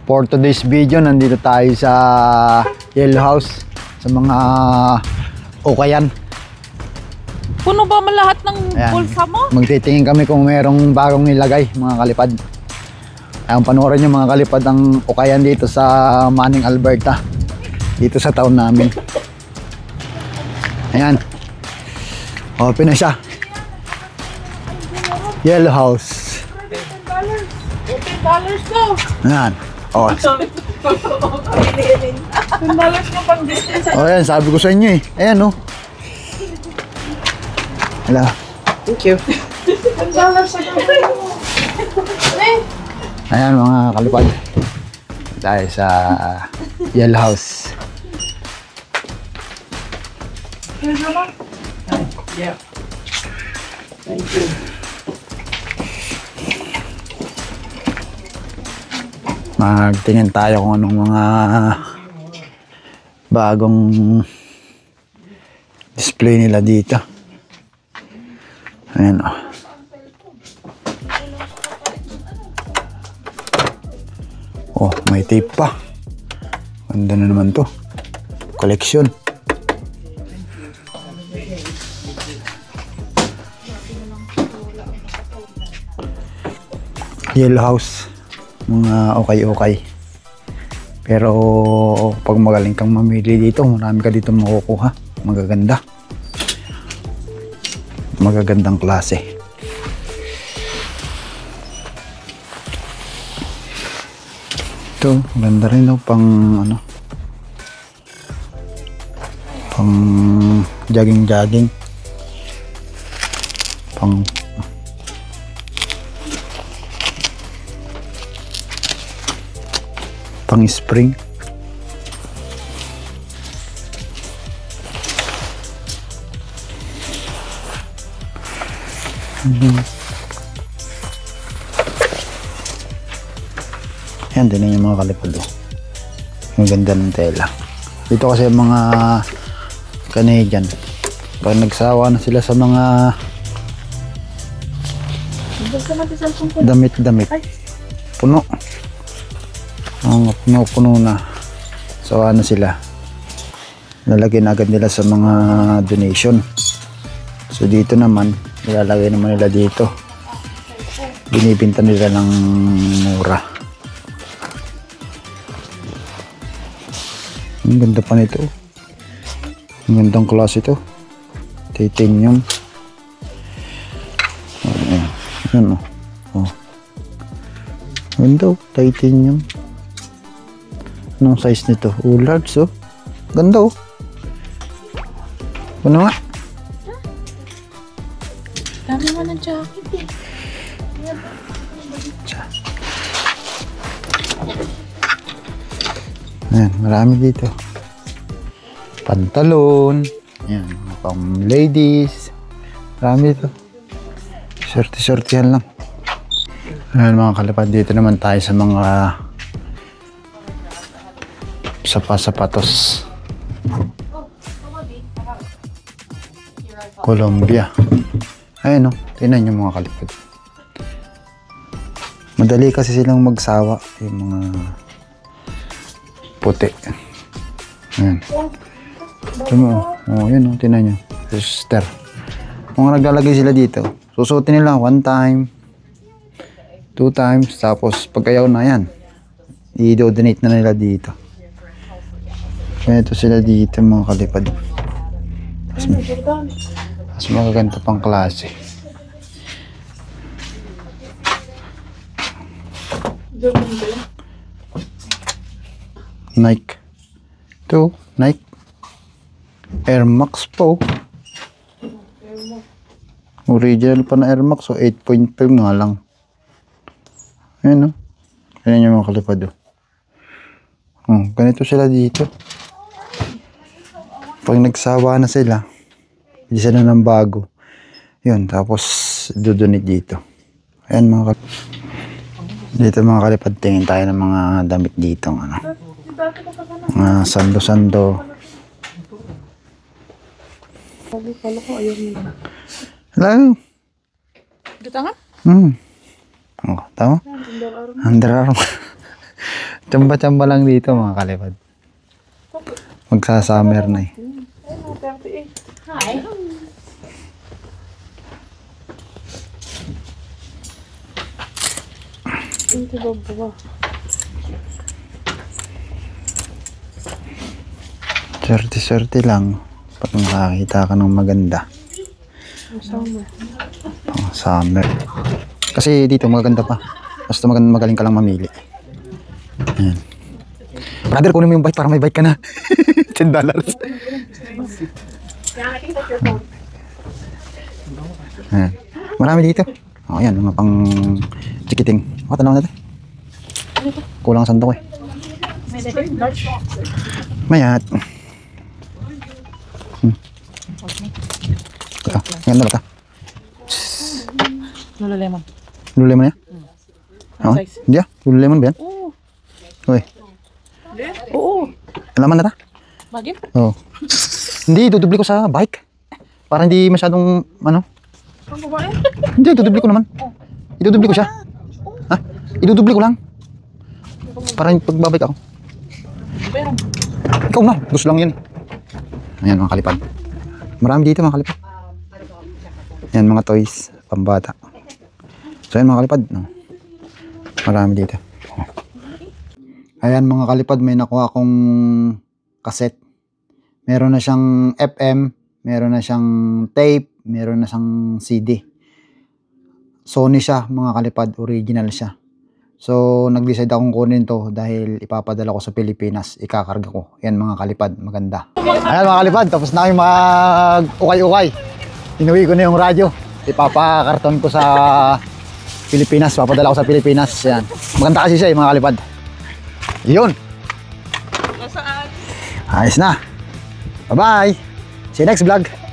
For today's video, nandito tayo sa Yellow House sa mga Ukayan. Puno ba lahat ng bulsa mo? Magtitingin kami kung merong bagong nilagay, mga kalipad. Ayun, panoorin nyo mga kalipad ang Ukayan dito sa Manning, Alberta. Dito sa town namin. Ayan. Open na siya. Yellow House. $10 to. Ayan. Oh. $10 na pang distance. Oh, ayan, sabi ko sa inyo eh. Ayan, oh. Hala. Thank you. $10 sa Ayan mga kalipad. Tayo sa Yellow House. Yeah. Thank you. Magtingin tayo kung anong mga bagong display nila dito. Ayan, oh. Oh, may tape pa. Ganda na naman to. Collection. Yellow House. Mga okay. Pero pag magaling kang mamili dito, marami ka dito makukuha. Magaganda. Magagandang klase. Ito, ganda rin, no? Pang ano, pang jogging, pang spring. Yan din yung mga kalipad. Ang ganda ng tela. Dito kasi mga Canadian, pag nagsawa na sila sa mga damit puno na, sawa na sila, nalagyan agad nila sa mga donation. So dito naman nilalagay naman nila dito, binibinta nila ng mura. Ang ganda pa nito, ang gandang klase ito, titanium. Ayan, oh. Ganda, titanium. Anong size nito? Oh, large, oh. Ganda, oh. Ano nga? Dami mo ng jacket eh. Ayan, marami dito. Pantalon. Ayan, pang ladies. Marami dito. Sorti-sortihan lang. Ayan mga kalipad, dito naman tayo sa mga sapatos. Colombia. Ayan, oh. Tingnan nyo mga kalipad. Madali kasi silang magsawa. Yung mga puti. Ayan. Oh, yun, oh. Tingnan nyo. Sister. Kung naglalagay sila dito, susuotin nila 1 time, 2 times, tapos pagkayaw na yan, i-donate na nila dito. Ito sila dito mga kalipad. Mas magaganda pang klase. Nike. Ito, Nike Air Max po. Original pa na Air Max, so 8.5 nga lang. Ayan, no? Ayan yung mga kalipad, oh. Ganito sila dito. Pag nagsawa na sila, isa na ng bago. Yun, tapos dudunit dito. Ayan mga kalipad. Dito mga kalipad, tingin tayo ng mga damit dito. Ano? Mga sando-sando. Hello. Dito nga? Oh, tama? Under Armour. Tsamba-tsamba lang dito mga kalipad. Magsa-summer na eh. Ayun, 38. Hi. Ito ba? 30-30 lang. Pag makakita ka ng maganda. Masama. Pang summer. Kasi dito maganda pa. Basta magaling ka lang mamili. Ayan. Brother, kunin mo yung bike para may bike ka na. $10. Ayan. Marami dito. O, ayan. Mga pang chikiting. O, tanaw natin. Kulang ang sandok eh. Mayat. Ito, ganda ba ito? Lululemon. Lululemon yan? Oo. Size. Hindi ah. Lululemon ba yan? Oo. Uy. Oo. Alaman na ta? Bagim? Oo. Hindi, dudubli ko sa bike. Para hindi masyadong, ano? Ang babae? Hindi, dudubli ko naman. Idudubli ko siya. Ha? Idudubli ko lang. Para pagbabike ako. Pero, Ikaw na, gusto lang yan. Ayan mga kalipad. Marami dito mga kalipad. Ayan mga toys, pambata. So ayan mga kalipad. No? Marami dito. Ayan mga kalipad, may nakuha akong cassette. Meron na siyang FM, meron na siyang tape, meron na siyang CD. Sony siya mga kalipad, original siya. So nag-decide akong kunin to dahil ipapadala ko sa Pilipinas, ikakarga ko. Yan mga kalipad, maganda. Ayan mga kalipad, tapos na kami mag-ukay-ukay. Inuwi ko na yung radyo. Ipapakarton ko sa Pilipinas, papadala ko sa Pilipinas. Yan. Maganda kasi siya mga kalipad. Yun. nasaan? Ayos na. Bye-bye. See you next vlog.